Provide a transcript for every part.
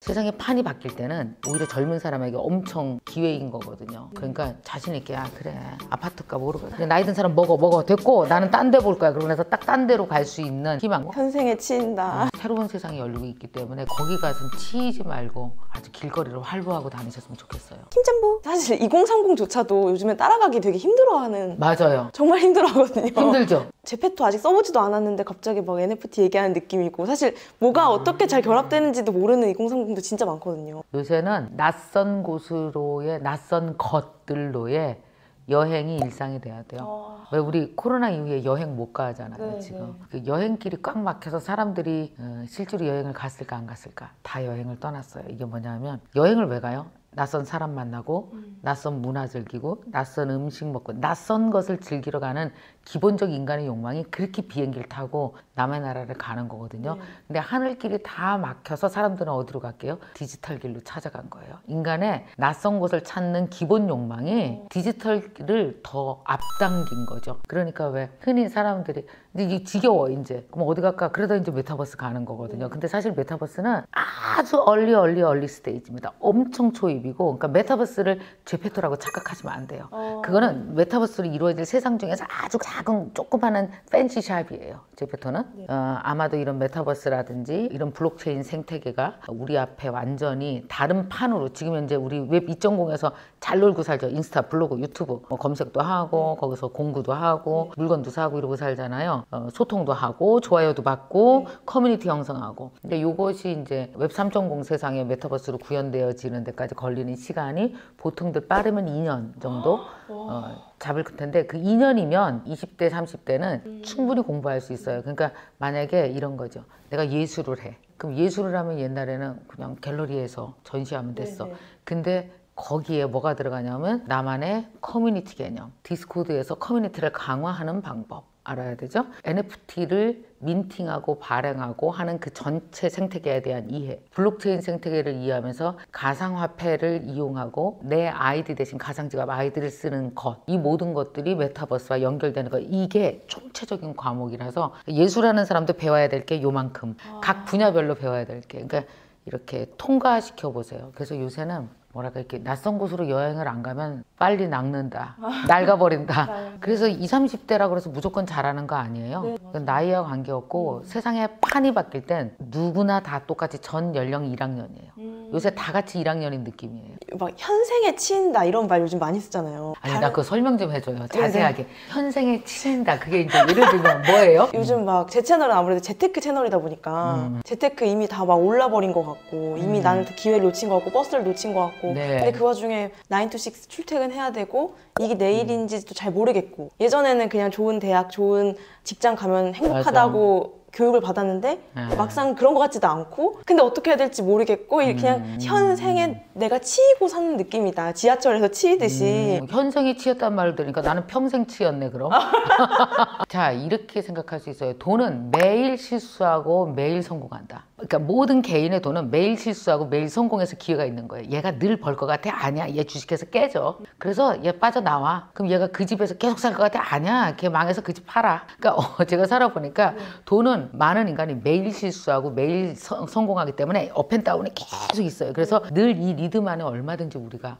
세상에 판이 바뀔 때는 오히려 젊은 사람에게 엄청 기회인 거거든요. 그러니까 자신 있게 그래 아파트값 오르고 나이 든 사람 먹어 됐고 나는 딴 데 볼 거야. 그러고 나서 딱 딴 데로 갈 수 있는 희망. 현생에 치인다. 새로운 세상이 열리고 있기 때문에 거기 가서 치이지 말고 아주 길거리를 활보하고 다니셨으면 좋겠어요. 김짬보. 사실 2030조차도 요즘에 따라가기 되게 힘들어하는. 맞아요. 정말 힘들어하거든요. 힘들죠. 제페토 아직 써보지도 않았는데 갑자기 막 NFT 얘기하는 느낌이고 사실 뭐가 어떻게 잘 결합되는지도 모르는 2030도 진짜 많거든요. 요새는 낯선 곳으로의 낯선 것들로의 여행이 일상이 돼야 돼요. 왜 우리 코로나 이후에 여행 못 가잖아요. 네, 지금 그 여행길이 꽉 막혀서 사람들이 실제로 여행을 갔을까 안 갔을까 다 여행을 떠났어요. 이게 뭐냐면 여행을 왜 가요? 낯선 사람 만나고 낯선 문화 즐기고 낯선 음식 먹고 낯선 것을 즐기러 가는 기본적 인간의 욕망이 그렇게 비행기를 타고 남의 나라를 가는 거거든요. 근데 하늘길이 다 막혀서 사람들은 어디로 갈게요? 디지털 길로 찾아간 거예요. 인간의 낯선 곳을 찾는 기본 욕망이 디지털을 더 앞당긴 거죠. 그러니까 왜 흔히 사람들이 이게 지겨워 이제 그럼 어디 갈까? 그러다 이제 메타버스 가는 거거든요. 근데 사실 메타버스는 아주 얼리 스테이지입니다. 엄청 초입이고 그러니까 메타버스를 제페토라고 착각하시면 안 돼요. 그거는 메타버스로 이루어질 세상 중에서 아주 작은 조그마한 팬시 샵이에요. 제페토는 아마도 이런 메타버스라든지 이런 블록체인 생태계가 우리 앞에 완전히 다른 판으로 지금 현재 우리 웹 2.0에서 잘 놀고 살죠. 인스타, 블로그, 유튜브 뭐 검색도 하고 거기서 공부도 하고 물건도 사고 이러고 살잖아요. 소통도 하고 좋아요도 받고 커뮤니티 형성하고. 근데 이것이 이제 웹 3.0 세상에 메타버스로 구현되어지는 데까지 걸리는 시간이 보통들 빠르면 2년 정도 잡을 텐데 그 2년이면 20대, 30대는 충분히 공부할 수 있어요. 그러니까 만약에 이런 거죠. 내가 예술을 해. 그럼 예술을 하면 옛날에는 그냥 갤러리에서 전시하면 됐어. 근데 거기에 뭐가 들어가냐면 나만의 커뮤니티 개념, 디스코드에서 커뮤니티를 강화하는 방법 알아야 되죠. NFT를 민팅하고 발행하고 하는 그 전체 생태계에 대한 이해, 블록체인 생태계를 이해하면서 가상화폐를 이용하고 내 아이디 대신 가상지갑 아이디를 쓰는 것, 이 모든 것들이 메타버스와 연결되는 것, 이게 총체적인 과목이라서 예술하는 사람도 배워야 될 게 요만큼 각 분야별로 배워야 될 게 그러니까 이렇게 통과시켜 보세요. 그래서 요새는 뭐랄까 이렇게 낯선 곳으로 여행을 안 가면 빨리 낡는다, 낡아버린다. 그래서 20, 30대라고 해서 무조건 잘하는 거 아니에요. 나이와 관계없고 세상에 판이 바뀔 땐 누구나 다 똑같이 전 연령 1학년이에요. 요새 다 같이 1학년인 느낌이에요. 막 현생에 치인다 이런 말 요즘 많이 쓰잖아요. 아니 나 그거 설명 좀 해줘요. 자세하게. 현생에 치인다. 그게 이제 예를 들면 뭐예요? 요즘 막 제 채널은 아무래도 재테크 채널이다 보니까 재테크 이미 다 막 올라버린 것 같고 이미 나는 기회를 놓친 것 같고 버스를 놓친 것 같고 근데 그 와중에 9 to 6 출퇴근해야 되고 이게 내일인지도 잘 모르겠고 예전에는 그냥 좋은 대학 좋은 직장 가면 행복하다고 교육을 받았는데 막상 그런 것 같지도 않고 근데 어떻게 해야 될지 모르겠고 그냥 현생에 내가 치이고 사는 느낌이다. 지하철에서 치이듯이. 현생에 치였단 말을 들으니까 나는 평생 치였네 그럼. 자 이렇게 생각할 수 있어요. 돈은 매일 실수하고 매일 성공한다. 그러니까 모든 개인의 돈은 매일 실수하고 매일 성공해서 기회가 있는 거예요. 얘가 늘 벌 것 같아? 아니야. 얘 주식해서 깨져. 그래서 얘 빠져나와. 그럼 얘가 그 집에서 계속 살 것 같아? 아니야. 걔 망해서 그 집 팔아. 그러니까 제가 살아보니까 돈은 많은 인간이 매일 실수하고 매일 성공하기 때문에 업앤다운이 계속 있어요. 그래서 늘 이 리듬 안에 얼마든지 우리가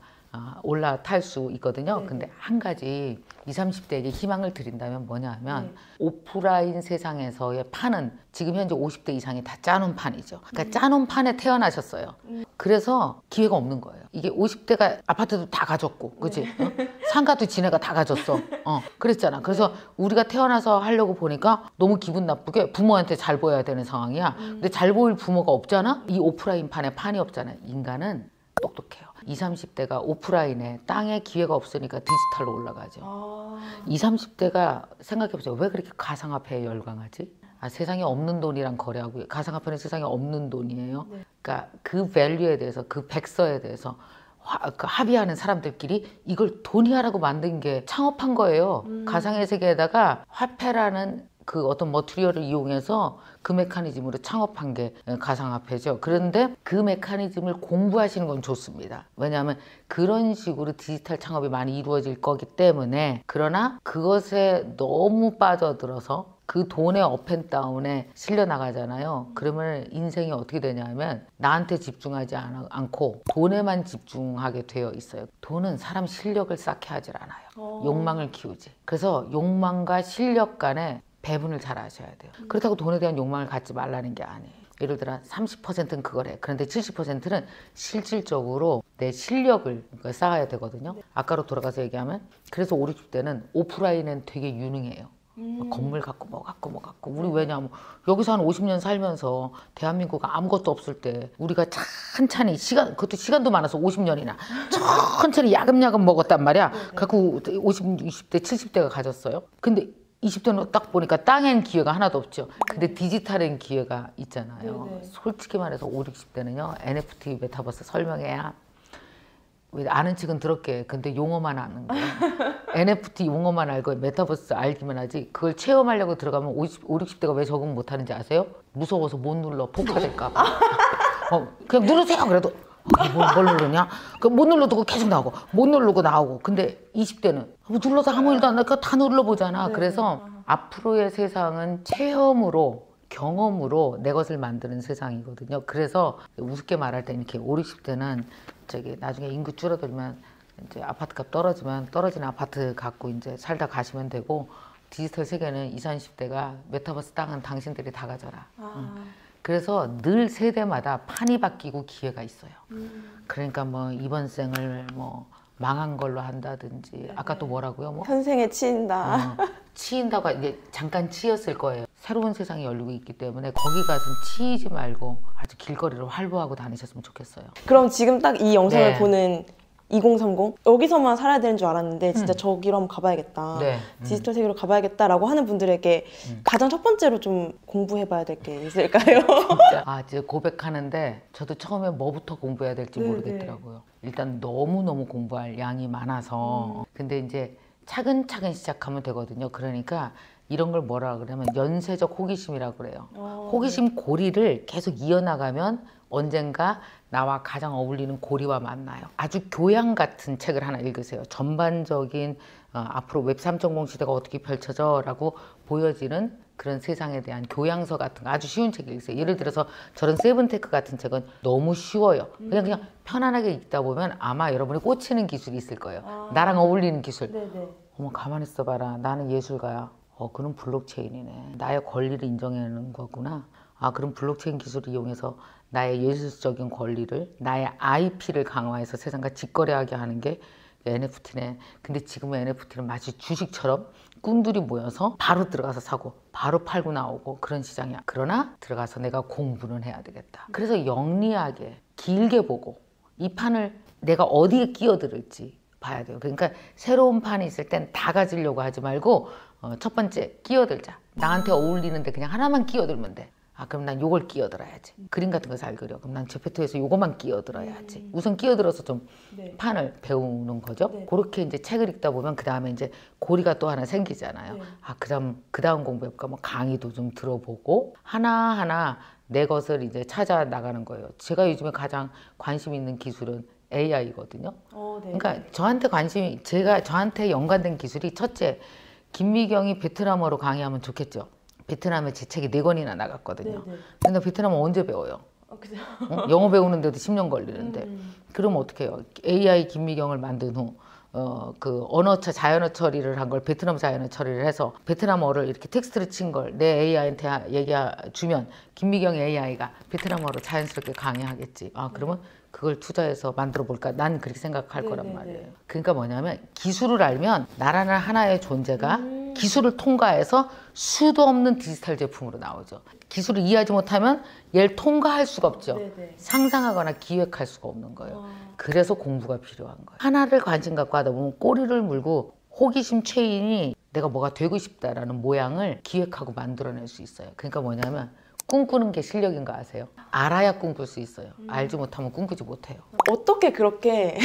올라탈 수 있거든요. 근데 한 가지 20, 30대에게 희망을 드린다면 뭐냐 하면 오프라인 세상에서의 판은 지금 현재 50대 이상이 다 짜놓은 판이죠. 그러니까 짜놓은 판에 태어나셨어요. 그래서 기회가 없는 거예요. 이게 50대가 아파트도 다 가졌고 그치? 상가도 지네가 다 가졌어. 그랬잖아. 그래서 우리가 태어나서 하려고 보니까 너무 기분 나쁘게 부모한테 잘 보여야 되는 상황이야. 근데 잘 보일 부모가 없잖아? 이 오프라인 판에 판이 없잖아. 인간은 똑똑해요. 20, 30대가 오프라인에 땅에 기회가 없으니까 디지털로 올라가죠. 20, 30대가 생각해보세요. 왜 그렇게 가상화폐에 열광하지? 세상에 없는 돈이랑 거래하고 가상화폐는 세상에 없는 돈이에요. 그러니까 그 밸류에 대해서 그 백서에 대해서 합의하는 사람들끼리 이걸 돈이하라고 만든 게 창업한 거예요. 가상의 세계에다가 화폐라는 그 어떤 머티리얼을 이용해서 그 메커니즘으로 창업한 게 가상화폐죠. 그런데 그 메커니즘을 공부하시는 건 좋습니다. 왜냐하면 그런 식으로 디지털 창업이 많이 이루어질 거기 때문에 그러나 그것에 너무 빠져들어서 그 돈의 업앤다운에 실려 나가잖아요. 그러면 인생이 어떻게 되냐면 나한테 집중하지 않고 돈에만 집중하게 되어 있어요. 돈은 사람 실력을 쌓게 하질 않아요. 욕망을 키우지. 그래서 욕망과 실력 간에 배분을 잘 하셔야 돼요. 그렇다고 돈에 대한 욕망을 갖지 말라는 게 아니에요. 예를 들어 30%는 그거래. 그런데 70%는 실질적으로 내 실력을 쌓아야 되거든요. 아까로 돌아가서 얘기하면 그래서 5, 60대는 오프라인은 되게 유능해요. 건물 갖고 뭐 갖고 우리 왜냐면 여기서 한 50년 살면서 대한민국 아무것도 없을 때 우리가 천천히 그것도 시간도 많아서 50년이나 천천히 야금야금 먹었단 말이야. 그래갖고 50, 60대, 70대가 가졌어요. 근데 20대는 딱 보니까 땅엔 기회가 하나도 없죠. 근데 디지털엔 기회가 있잖아요. 네네. 솔직히 말해서 5, 60대는요. NFT 메타버스 설명해야 왜 아는 척은 들었게. 근데 용어만 아는 거야. NFT 용어만 알고 메타버스 알기만 하지. 그걸 체험하려고 들어가면 5, 60대가 왜 적응 못하는지 아세요? 무서워서 못 눌러. 폭파될까 봐. 그냥 누르세요. 그래도 뭘 누르냐? 못 눌러도 계속 나오고 못 누르고 나오고. 근데 20대는 눌러서 아무 일도 안 나니까 다 눌러보잖아. 그래서 앞으로의 세상은 체험으로 경험으로 내 것을 만드는 세상이거든요. 그래서 우습게 말할 때 이렇게 5, 60대는 저기 나중에 인구 줄어들면 이제 아파트값 떨어지면 떨어지는 아파트 갖고 이제 살다 가시면 되고, 디지털 세계는 20, 30대가 메타버스 땅은 당신들이 다 가져라. 그래서 늘 세대마다 판이 바뀌고 기회가 있어요. 그러니까 뭐 이번 생을 뭐 망한 걸로 한다든지, 아까 또 뭐라고요? 뭐 현생에 치인다. 치인다고 이제 잠깐 치였을 거예요. 새로운 세상이 열리고 있기 때문에 거기 가서 치이지 말고 아주 길거리를 활보하고 다니셨으면 좋겠어요. 그럼 지금 딱 이 영상을 네. 보는 2030 여기서만 살아야 되는 줄 알았는데 진짜 저기로 한번 가봐야겠다. 네. 디지털 세계로 가봐야겠다라고 하는 분들에게 가장 첫 번째로 좀 공부해봐야 될 게 있을까요? 아, 이제 고백하는데 저도 처음에 뭐부터 공부해야 될지 모르겠더라고요. 일단 너무너무 공부할 양이 많아서. 근데 이제 차근차근 시작하면 되거든요. 그러니까 이런 걸 뭐라 그러면 연쇄적 호기심이라고 그래요. 호기심 고리를 계속 이어나가면 언젠가 나와 가장 어울리는 고리와 만나요. 아주 교양 같은 책을 하나 읽으세요. 전반적인 앞으로 웹 3.0 시대가 어떻게 펼쳐져 라고 보여지는 그런 세상에 대한 교양서 같은 거 아주 쉬운 책 읽으세요. 예를 들어서 저런 세븐테크 같은 책은 너무 쉬워요. 그냥 편안하게 읽다 보면 아마 여러분이 꽂히는 기술이 있을 거예요. 나랑 어울리는 기술. 네네. 어머, 가만히 있어봐라. 나는 예술가야. 그럼 블록체인이네. 나의 권리를 인정하는 거구나. 아, 그럼 블록체인 기술을 이용해서 나의 예술적인 권리를, 나의 IP를 강화해서 세상과 직거래하게 하는 게 NFT네. 근데 지금은 NFT는 마치 주식처럼 꾼들이 모여서 바로 들어가서 사고 바로 팔고 나오고 그런 시장이야. 그러나 들어가서 내가 공부는 해야 되겠다. 그래서 영리하게 길게 보고 이 판을 내가 어디에 끼어들을지 봐야 돼요. 그러니까 새로운 판이 있을 땐 다 가지려고 하지 말고 첫 번째 끼어들자. 나한테 어울리는데 그냥 하나만 끼어들면 돼. 아, 그럼 난 요걸 끼어들어야지. 그림 같은 거 잘 그려. 그럼 난 제페토에서 요거만 끼어들어야지. 우선 끼어들어서 좀 판을 배우는 거죠. 그렇게 이제 책을 읽다 보면 그 다음에 이제 고리가 또 하나 생기잖아요. 아, 그 다음 공부해볼까? 뭐 강의도 좀 들어보고 하나하나 내 것을 이제 찾아 나가는 거예요. 제가 요즘에 가장 관심 있는 기술은 AI거든요. 그러니까 저한테 연관된 기술이 첫째, 김미경이 베트남어로 강의하면 좋겠죠. 베트남에 제 책이 4권이나 나갔거든요. 근데 베트남어 언제 배워요? 영어 배우는데도 10년 걸리는데. 그럼 어떻게 해요? AI 김미경을 만든 후 그 자연어 처리를 한 걸 베트남 자연어 처리를 해서 베트남어를 이렇게 텍스트를 친 걸 내 AI한테 주면 김미경 AI가 베트남어로 자연스럽게 강의하겠지. 아, 그러면 그걸 투자해서 만들어 볼까? 난 그렇게 생각할 거란 말이에요. 그러니까 뭐냐면 기술을 알면 나라는 하나의 존재가 기술을 통과해서 수도 없는 디지털 제품으로 나오죠. 기술을 이해하지 못하면 얘를 통과할 수가 없죠. 상상하거나 기획할 수가 없는 거예요. 그래서 공부가 필요한 거예요. 하나를 관심 갖고 하다 보면 꼬리를 물고 호기심 체인이 내가 뭐가 되고 싶다라는 모양을 기획하고 만들어낼 수 있어요. 그러니까 뭐냐면 꿈꾸는 게 실력인 거 아세요? 알아야 꿈꿀 수 있어요. 알지 못하면 꿈꾸지 못해요. 어떻게 그렇게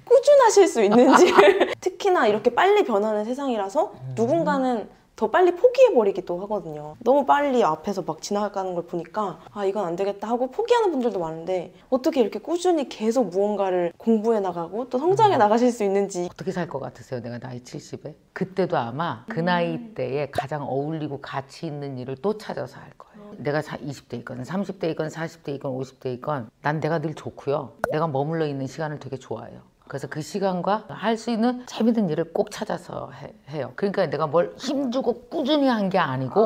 꾸준하실 수 있는지 특히나 이렇게 빨리 변하는 세상이라서 누군가는 더 빨리 포기해버리기도 하거든요. 너무 빨리 앞에서 막 지나가는 걸 보니까 아 이건 안 되겠다 하고 포기하는 분들도 많은데 어떻게 이렇게 꾸준히 계속 무언가를 공부해 나가고 또 성장해 나가실 수 있는지. 어떻게 살 것 같으세요? 내가 나이 70에? 그때도 아마 그 나이 때에 가장 어울리고 가치 있는 일을 또 찾아서 할 거예요. 내가 20대이건 30대이건 40대이건 50대이건 난 내가 늘 좋고요. 내가 머물러 있는 시간을 되게 좋아해요. 그래서 그 시간과 할 수 있는 재밌는 일을 꼭 찾아서 해요. 그러니까 내가 뭘 힘주고 꾸준히 한 게 아니고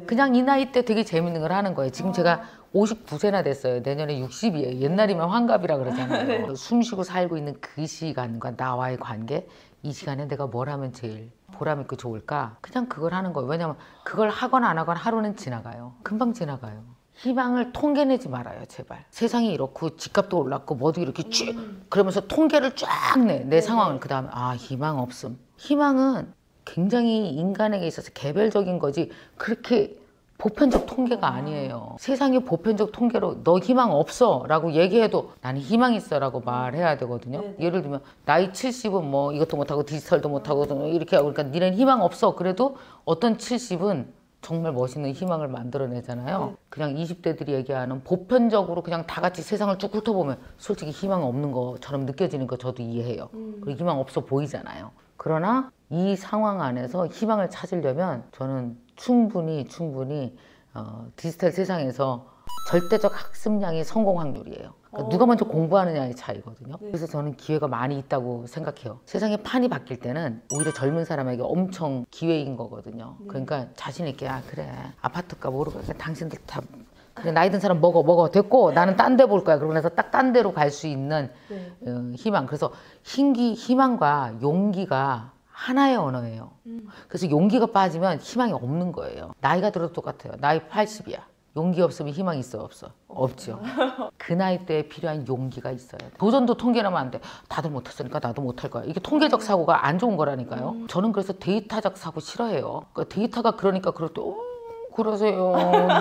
그냥 이 나이 때 되게 재밌는 걸 하는 거예요. 지금 제가 59세나 됐어요. 내년에 60이에요. 옛날이면 환갑이라 그러잖아요. 숨 쉬고 살고 있는 그 시간과 나와의 관계, 이 시간에 내가 뭘 하면 제일 보람 있고 좋을까? 그냥 그걸 하는 거예요. 왜냐면 그걸 하거나 안 하거나 하루는 지나가요. 금방 지나가요. 희망을 통계내지 말아요, 제발. 세상이 이렇고 집값도 올랐고 뭐도 이렇게 쭉 그러면서 통계를 쫙 내 상황을. 그 다음에 아 희망 없음. 희망은 굉장히 인간에게 있어서 개별적인 거지 그렇게 보편적 통계가 아니에요. 세상의 보편적 통계로 너 희망 없어 라고 얘기해도 나는 희망 있어 라고 말해야 되거든요. 예를 들면 나이 70은 뭐 이것도 못하고 디지털도 못하고 이렇게 하고 그러니까 니는 희망 없어. 그래도 어떤 70은 정말 멋있는 희망을 만들어내잖아요. 그냥 20대들이 얘기하는 보편적으로 그냥 다 같이 세상을 쭉 훑어보면 솔직히 희망 없는 것처럼 느껴지는 거 저도 이해해요. 그리고 희망 없어 보이잖아요. 그러나 이 상황 안에서 희망을 찾으려면 저는 충분히 디지털 세상에서 절대적 학습량이 성공 확률이에요. 그러니까 누가 먼저 공부하느냐의 차이거든요. 그래서 저는 기회가 많이 있다고 생각해요. 세상의 판이 바뀔 때는 오히려 젊은 사람에게 엄청 기회인 거거든요. 그러니까 자신 있게 아 그래 아파트값 오르고 당신들 다 그래 나이 든 사람 먹어 됐고 나는 딴 데 볼 거야. 그러고 나서 딱 딴 데로 갈 수 있는 희망. 그래서 희망과 용기가 하나의 언어예요. 그래서 용기가 빠지면 희망이 없는 거예요. 나이가 들어도 똑같아요. 나이 80이야. 용기 없으면 희망 있어 없어? 없죠. 그 나이 때에 필요한 용기가 있어야 돼. 도전도 통계라면 안 돼. 다들 못했으니까 나도 못할 거야. 이게 통계적 사고가 안 좋은 거라니까요. 저는 그래서 데이터적 사고 싫어해요. 그러니까 데이터가 그러니까 그럴 때 그러세요.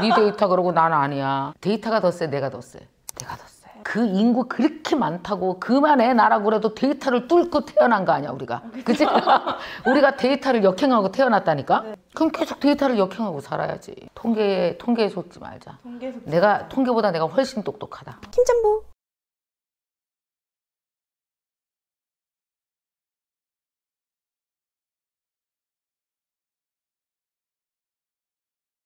네 데이터 그러고 난 아니야. 데이터가 더 세, 내가 더 세. 내가 더 세. 그 인구 그렇게 많다고 그만해 나라고 그래도 데이터를 뚫고 태어난 거 아니야 우리가. 그치? 우리가 데이터를 역행하고 태어났다니까? 그럼 계속 데이터를 역행하고 살아야지. 통계에 속지 말자. 통계보다 내가 훨씬 똑똑하다. 김전부